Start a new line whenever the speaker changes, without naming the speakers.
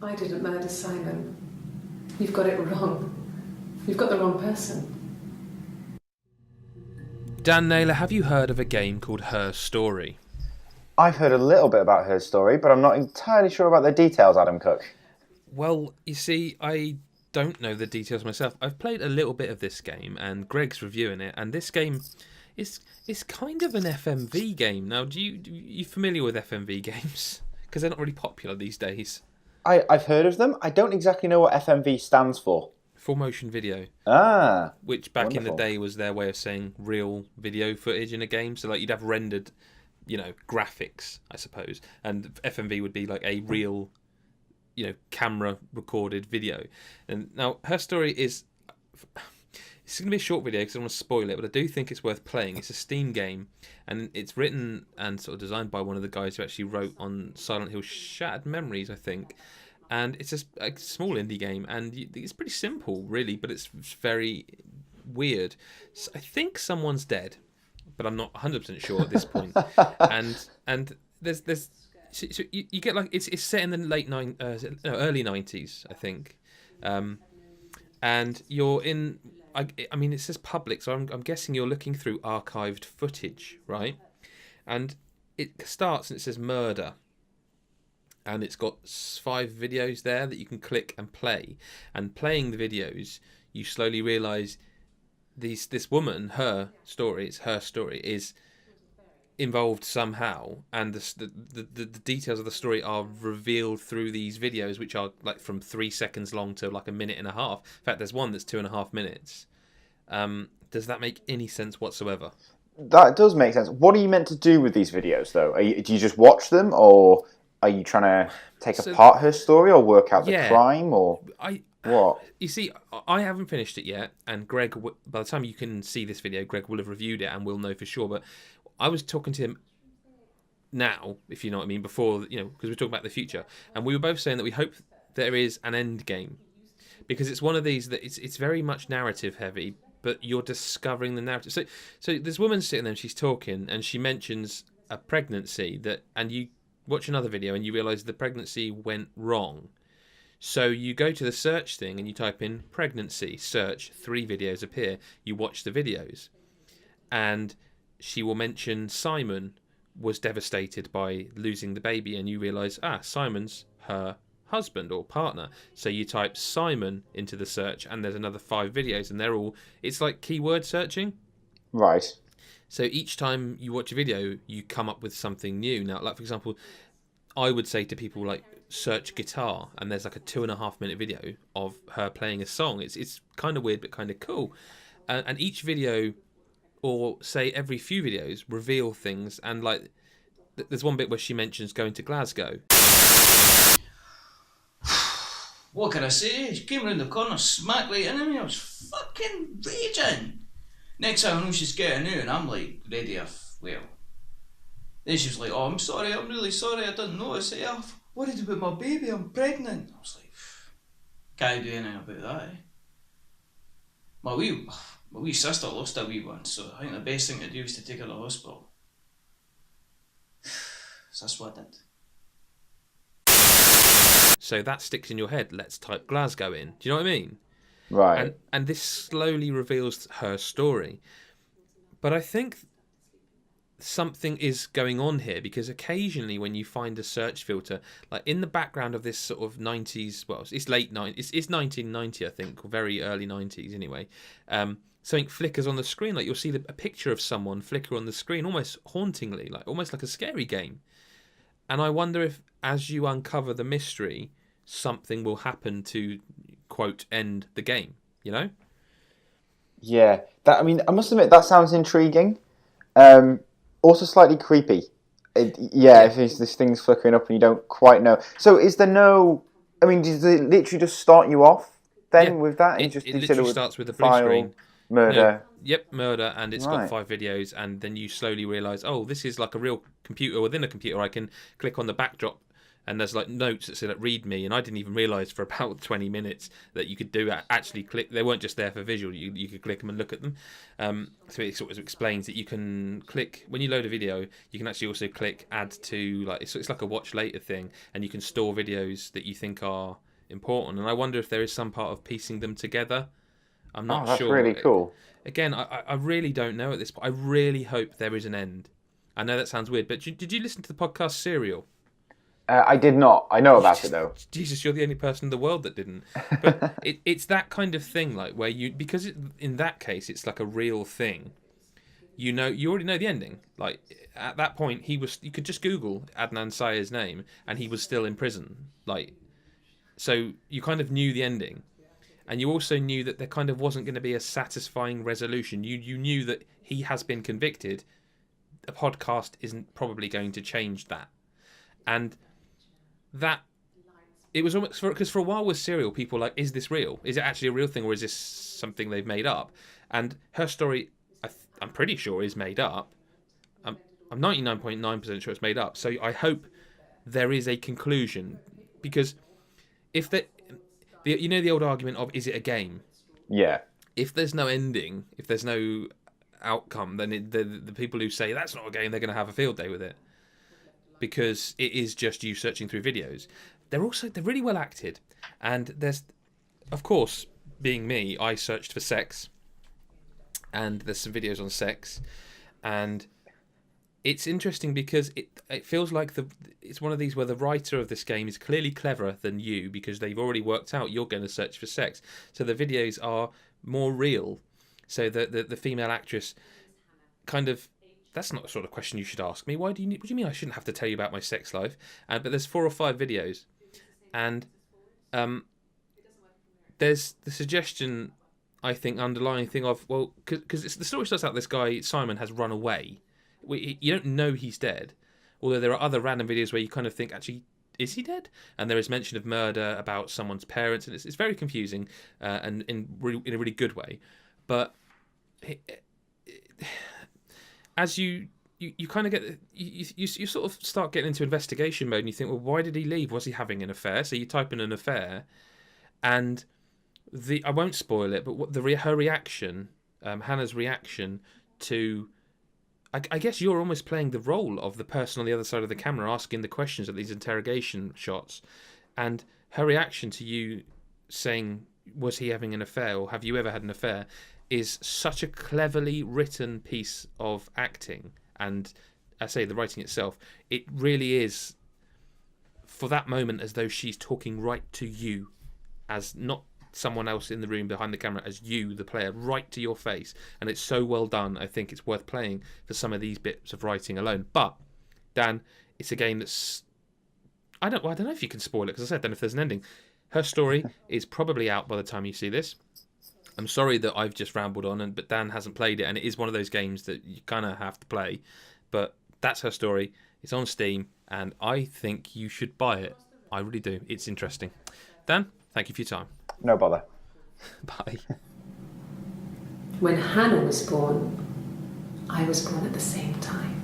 I didn't murder Simon. You've got it wrong. You've got the wrong person.
Dan Naylor, have you heard of a game called Her Story?
I've heard a little bit about Her Story, but I'm not entirely sure about the details, Adam Cook.
Well, you see, I don't know the details myself. I've played a little bit of this game, and Greg's reviewing it, and this game is kind of an FMV game. Now, you familiar with FMV games? Because they're not really popular these days.
I've heard of them. I don't exactly know what FMV stands for.
Full motion video.
Ah,
which back
wonderful.
in the day was their way of saying real video footage in a game. So like you'd have rendered, graphics, I suppose, and FMV would be like a real, camera recorded video. And now Her Story is. It's going to be a short video because I don't want to spoil it, but I do think it's worth playing. It's a Steam game, and it's written and sort of designed by one of the guys who actually wrote on Silent Hill Shattered Memories, I think. And it's a small indie game, and it's pretty simple, really, but it's very weird. So I think someone's dead, but I'm not 100% sure at this point. and there's so you get like it's set in the early 90s, I think, and you're in. I mean, it says public, so I'm guessing you're looking through archived footage, right? And it starts and it says murder. And it's got 5 videos there that you can click and play. And playing the videos, you slowly realise this woman, her story, is involved somehow. And the details of the story are revealed through these videos, which are like from 3 seconds long to like a minute and a half. In fact, there's one that's 2.5 minutes. Does that make any sense whatsoever?
That does make sense. What are you meant to do with these videos, though? Do you just watch them, or are you trying to take apart her story, or work out the crime, or what?
You see, I haven't finished it yet, and Greg, by the time you can see this video, Greg will have reviewed it and will know for sure. But I was talking to him now, if you know what I mean, before, because we're talking about the future, and we were both saying that we hope there is an end game, because it's one of these that it's very much narrative heavy, but you're discovering the narrative. So this woman's sitting there and she's talking, and she mentions a pregnancy and you watch another video and you realise the pregnancy went wrong. So you go to the search thing and you type in pregnancy, search, 3 videos appear, you watch the videos. And she will mention Simon was devastated by losing the baby, and you realise, Simon's her husband or partner. So you type Simon into the search and there's another 5 videos, and it's like keyword searching.
Right.
So each time you watch a video, you come up with something new. Now, like for example, I would say to people like search guitar, and there's like a 2.5 minute video of her playing a song. It's kind of weird but kind of cool. And each video, or say every few videos, reveal things. And like there's one bit where she mentions going to Glasgow.
What can I say? She came round the corner, smack right into me. I was fucking raging. Next time I know she's getting out, and I'm like ready well. Then she was like, "Oh, I'm sorry, I'm really sorry, I didn't notice it. I'm worried about my baby, I'm pregnant." I was like, can't do anything about that, eh? My wee sister lost a wee one, so I think the best thing to do is to take her to the hospital. So that's what I did.
So that sticks in your head. Let's type Glasgow in. Do you know what I mean?
Right.
And this slowly reveals her story. But I think something is going on here, because occasionally when you find a search filter, like in the background of this sort of 90s, well, it's late 90s, it's 1990, I think, or very early 90s anyway, something flickers on the screen. Like you'll see a picture of someone flicker on the screen, almost hauntingly, like almost like a scary game. And I wonder if, as you uncover the mystery, something will happen to, quote, end the game,
Yeah. I must admit, that sounds intriguing. Also slightly creepy. If this thing's flickering up and you don't quite know. So is there no... does it literally just start you off then with that?
It literally starts with a blue screen.
Murder.
Murder, and it's got 5 videos, and then you slowly realise, this is like a real computer within a computer. I can click on the backdrop and there's like notes that say like read me, and I didn't even realise for about 20 minutes that you could actually click. They weren't just there for visual. You could click them and look at them. So it sort of explains that you can click when you load a video. You can actually also click add to, like it's like a watch later thing, and you can store videos that you think are important. And I wonder if there is some part of piecing them together. I'm not
that's
sure.
really cool.
Again, I really don't know at this point. I really hope there is an end. I know that sounds weird, but did you listen to the podcast Serial?
I did not. I know about it though.
Jesus, you're the only person in the world that didn't. But it's that kind of thing, like where in that case it's like a real thing. You already know the ending. Like at that point, you could just Google Adnan Syed's name, and he was still in prison. Like, so you kind of knew the ending, and you also knew that there kind of wasn't going to be a satisfying resolution. You knew that he has been convicted. A podcast isn't probably going to change that, and that it was almost because for a while with Serial, people were like, is this real? Is it actually a real thing, or is this something they've made up? And her story, I'm pretty sure, is made up. I'm 99.9% sure it's made up. So I hope there is a conclusion, because if the old argument of is it a game?
Yeah.
If there's no ending, if there's no outcome, then the people who say that's not a game, they're going to have a field day with it, because it is just you searching through videos. They're really well acted, and there's, of course, being me, I searched for sex, and there's some videos on sex, and it's interesting because it feels like it's one of these where the writer of this game is clearly cleverer than you, because they've already worked out you're going to search for sex, so the videos are more real. So the female actress kind of, that's not the sort of question you should ask me. What do you mean I shouldn't have to tell you about my sex life? But there's 4 or 5 videos, and there's the suggestion, I think, underlying thing of, well, because the story starts out, this guy Simon has run away. You don't know he's dead, although there are other random videos where you kind of think, actually, is he dead? And there is mention of murder about someone's parents, and it's very confusing, and in a really good way. But as you kind of get you sort of start getting into investigation mode, and you think, well, why did he leave? Was he having an affair? So you type in an affair, and I won't spoil it, but her reaction, Hannah's reaction to, I guess you're almost playing the role of the person on the other side of the camera asking the questions at these interrogation shots, and her reaction to you saying, was he having an affair, or have you ever had an affair, is such a cleverly written piece of acting. And I say the writing itself, it really is, for that moment, as though she's talking right to you, as not someone else in the room behind the camera, as you, the player, right to your face. And it's so well done, I think it's worth playing for some of these bits of writing alone. But, Dan, it's a game that's, I don't know if you can spoil it, because I said, I don't know if there's an ending. Her story is probably out by the time you see this. I'm sorry that I've just rambled on, but Dan hasn't played it, and it is one of those games that you kind of have to play. But that's her story. It's on Steam, and I think you should buy it. I really do. It's interesting. Dan, thank you for your time.
No bother.
Bye.
When Hannah was born, I was born at the same time.